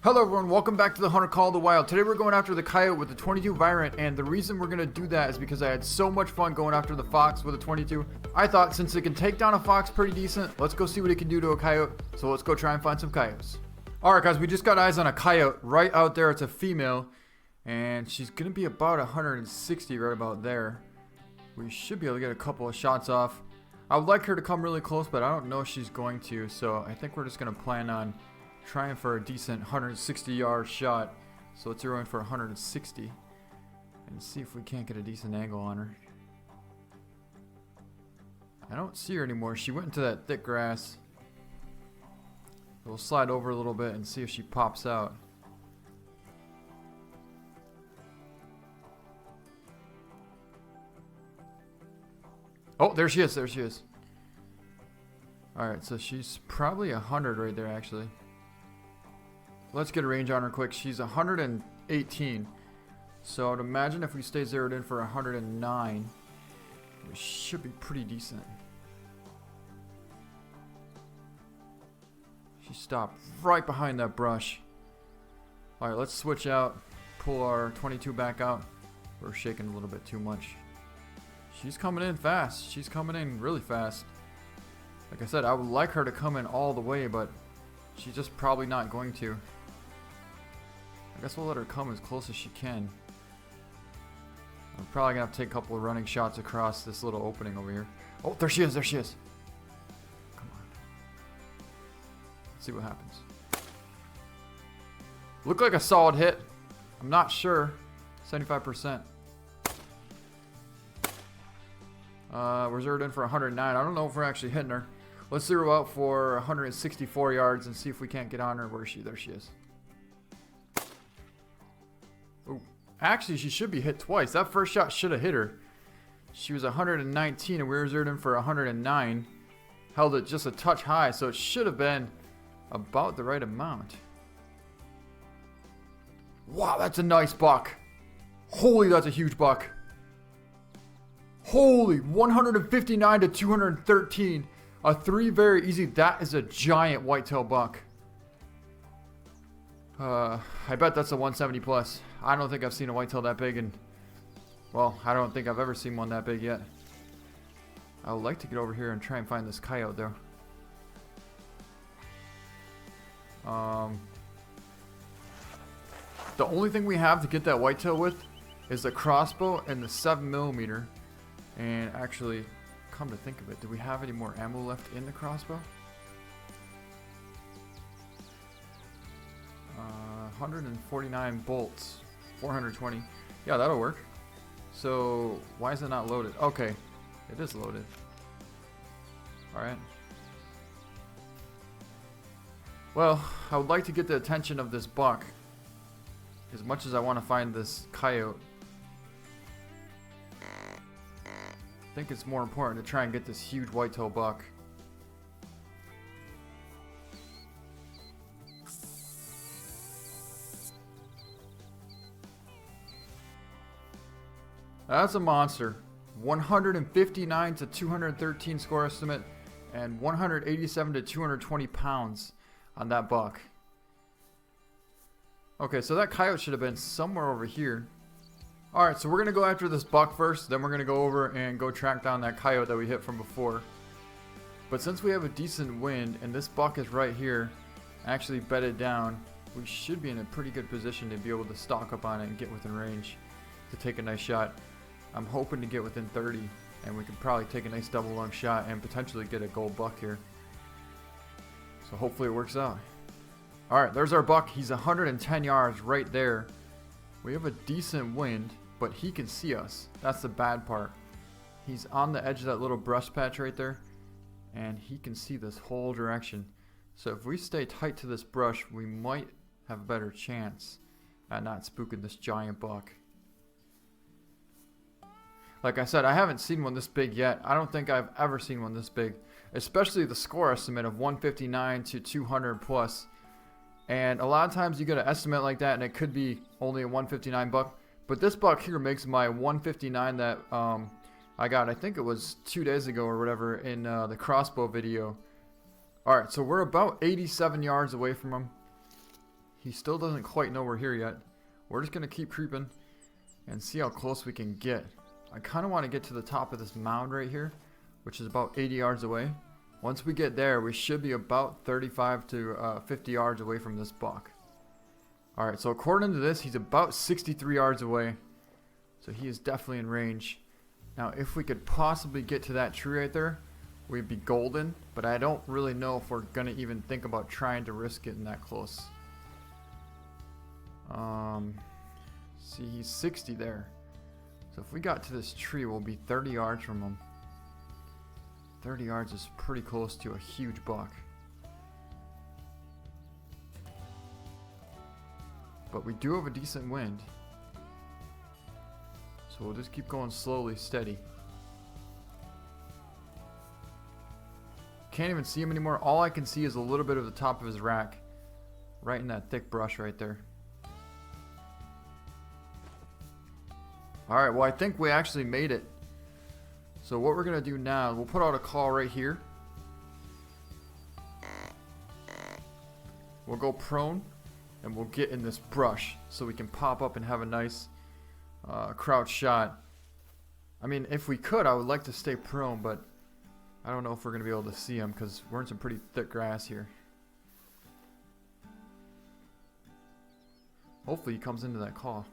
Hello everyone, welcome back to the Hunter Call of the Wild. Today we're going after the coyote with the 22 Virant, and the reason we're going to do that is because I had so much fun going after the fox with a 22. I thought since it can take down a fox pretty decent, let's go see what it can do to a coyote. So let's go try and find some coyotes. Alright guys, we just got eyes on a coyote right out there. It's a female, and she's going to be about 160 right about there. We should be able to get a couple of shots off. I would like her to come really close, but I don't know if she's going to, so I think we're just going to plan on trying for a decent 160 yard shot. So let's zero in for 160 and see if we can't get a decent angle on her. I don't see her anymore. She went into that thick grass. We'll slide over a little bit and see if she pops out. Oh, there she is. There she is. Alright, so she's probably 100 right there actually. Let's get a range on her quick. She's 118. So I'd imagine if we stay zeroed in for 109, we should be pretty decent. She stopped right behind that brush. Alright, let's switch out. Pull our 22 back out. We're shaking a little bit too much. She's coming in fast. She's coming in really fast. Like I said, I would like her to come in all the way, but she's just probably not going to. I guess we'll let her come as close as she can. I'm probably going to have to take a couple of running shots across this little opening over here. Oh, there she is. There she is. Come on. Let's see what happens. Looked like a solid hit. I'm not sure. 75%. We're zeroed in for 109. I don't know if we're actually hitting her. Let's zero out for 164 yards and see if we can't get on her. Where is she? There she is. Ooh. Actually, she should be hit twice. That first shot should have hit her. She was 119 and we were zeroed in for 109. Held it just a touch high, so it should have been about the right amount. Wow, that's a nice buck. Holy, that's a huge buck. Holy, 159 to 213. A 3 very easy. That is a giant whitetail buck. I bet that's a 170 plus. I don't think I've seen a whitetail that big, and well, I don't think I've ever seen one that big yet. I would like to get over here and try and find this coyote though. The only thing we have to get that whitetail with is the crossbow and the 7mm. And actually, come to think of it, do we have any more ammo left in the crossbow? 149 bolts, 420. Yeah, that'll work. So why is it not loaded? Okay, it is loaded. Alright. Well, I would like to get the attention of this buck as much as I want to find this coyote. I think it's more important to try and get this huge whitetail buck. That's a monster. 159 to 213 score estimate and 187 to 220 pounds on that buck. Okay, so that coyote should have been somewhere over here. Alright, so we're going to go after this buck first, then we're going to go over and go track down that coyote that we hit from before. But since we have a decent wind and this buck is right here, actually bedded down, we should be in a pretty good position to be able to stalk up on it and get within range to take a nice shot. I'm hoping to get within 30 and we can probably take a nice double lung shot and potentially get a gold buck here. So hopefully it works out. Alright, there's our buck. He's 110 yards right there. We have a decent wind, but he can see us. That's the bad part. He's on the edge of that little brush patch right there, and he can see this whole direction. So if we stay tight to this brush, we might have a better chance at not spooking this giant buck. Like I said, I haven't seen one this big yet. I don't think I've ever seen one this big, especially the score estimate of 159 to 200 plus. And a lot of times you get an estimate like that and it could be only a 159 buck. But this buck here makes my 159 that I got, I think it was 2 days ago or whatever, in the crossbow video. Alright, so we're about 87 yards away from him. He still doesn't quite know we're here yet. We're just going to keep creeping and see how close we can get. I kind of want to get to the top of this mound right here, which is about 80 yards away. Once we get there, we should be about 35 to 50 yards away from this buck. Alright, so according to this, he's about 63 yards away. So he is definitely in range. Now, if we could possibly get to that tree right there, we'd be golden. But I don't really know if we're going to even think about trying to risk getting that close. See, he's 60 there. So if we got to this tree, we'll be 30 yards from him. 30 yards is pretty close to a huge buck. But we do have a decent wind. So we'll just keep going slowly, steady. Can't even see him anymore. All I can see is a little bit of the top of his rack. Right in that thick brush right there. Alright, well I think we actually made it. So what we're going to do now, we'll put out a call right here. We'll go prone and we'll get in this brush so we can pop up and have a nice crouch shot. I mean, if we could, I would like to stay prone, but I don't know if we're going to be able to see him because we're in some pretty thick grass here. Hopefully he comes into that call.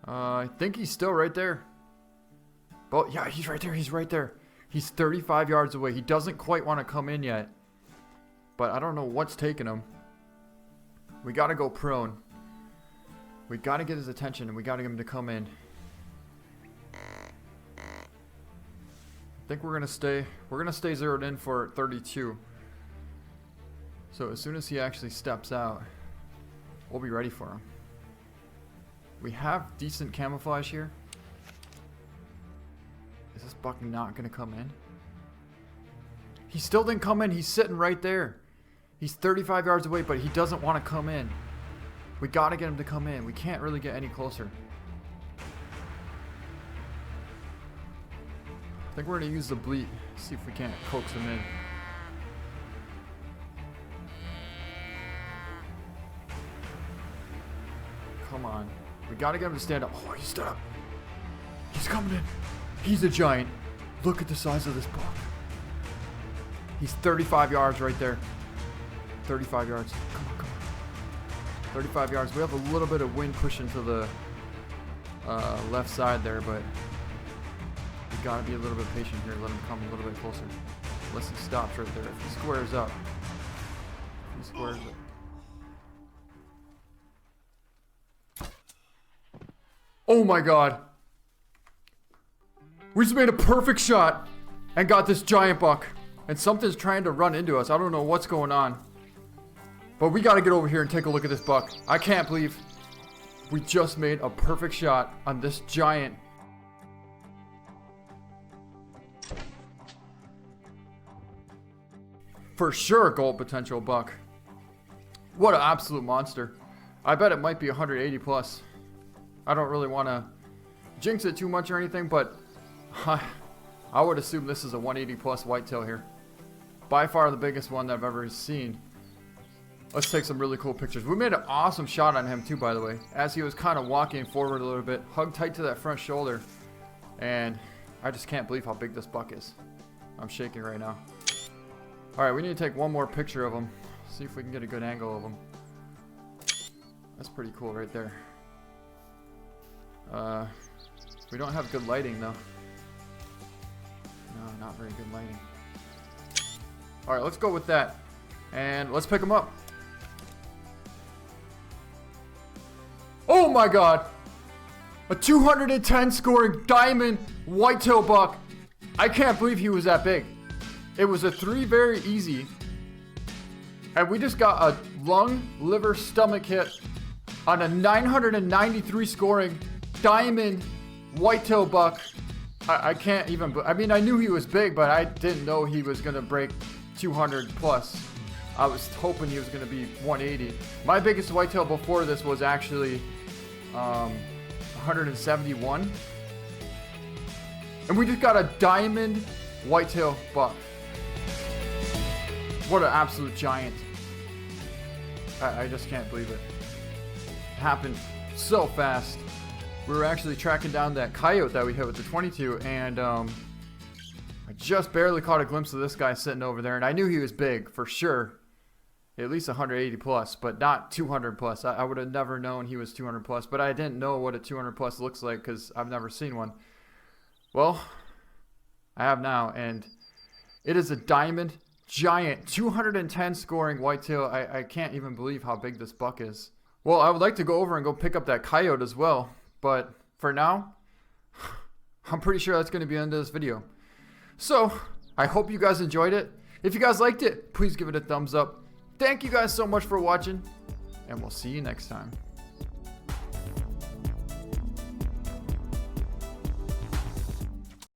I think he's still right there. Oh, yeah, he's right there. He's right there. He's 35 yards away. He doesn't quite want to come in yet. But I don't know what's taking him. We got to go prone. We got to get his attention, and we got to get him to come in. I think we're going to stay. We're going to stay zeroed in for 32. So as soon as he actually steps out, we'll be ready for him. We have decent camouflage here. Is this buck not going to come in? He still didn't come in. He's sitting right there. He's 35 yards away, but he doesn't want to come in. We got to get him to come in. We can't really get any closer. I think we're going to use the bleat. See if we can't coax him in. Come on. We gotta get him to stand up. Oh, he stood up. He's coming in. He's a giant. Look at the size of this buck. He's 35 yards right there. 35 yards. Come on, come on. 35 yards. We have a little bit of wind pushing to the left side there, but we gotta be a little bit patient here. Let him come a little bit closer. Unless he stops right there. If he squares up. If he squares up. Oh my god. We just made a perfect shot and got this giant buck. And something's trying to run into us. I don't know what's going on. But we got to get over here and take a look at this buck. I can't believe we just made a perfect shot on this giant. For sure, gold potential buck. What an absolute monster. I bet it might be 180 plus. I don't really want to jinx it too much or anything, but I would assume this is a 180 plus whitetail here. By far the biggest one that I've ever seen. Let's take some really cool pictures. We made an awesome shot on him too, by the way. As he was kind of walking forward a little bit, hugged tight to that front shoulder. And I just can't believe how big this buck is. I'm shaking right now. Alright, we need to take one more picture of him. See if we can get a good angle of him. That's pretty cool right there. We don't have good lighting though. No, not very good lighting. Alright, let's go with that. And let's pick him up. Oh my god! A 210 scoring diamond whitetail buck. I can't believe he was that big. It was a 3 very easy. And we just got a lung, liver, stomach hit on a 993 scoring diamond whitetail buck. I can't even, I mean, I knew he was big, but I didn't know he was going to break 200 plus. I was hoping he was going to be 180. My biggest whitetail before this was actually 171. And we just got a diamond whitetail buck. What an absolute giant. I just can't believe it. It happened so fast. We were actually tracking down that coyote that we hit with the 22, and I just barely caught a glimpse of this guy sitting over there, and I knew he was big for sure. At least 180 plus, but not 200 plus. I would have never known he was 200 plus, but I didn't know what a 200 plus looks like because I've never seen one. Well, I have now, and it is a diamond giant 210 scoring whitetail. I can't even believe how big this buck is. Well, I would like to go over and go pick up that coyote as well, but for now, I'm pretty sure that's going to be the end of this video. So, I hope you guys enjoyed it. If you guys liked it, please give it a thumbs up. Thank you guys so much for watching, and we'll see you next time.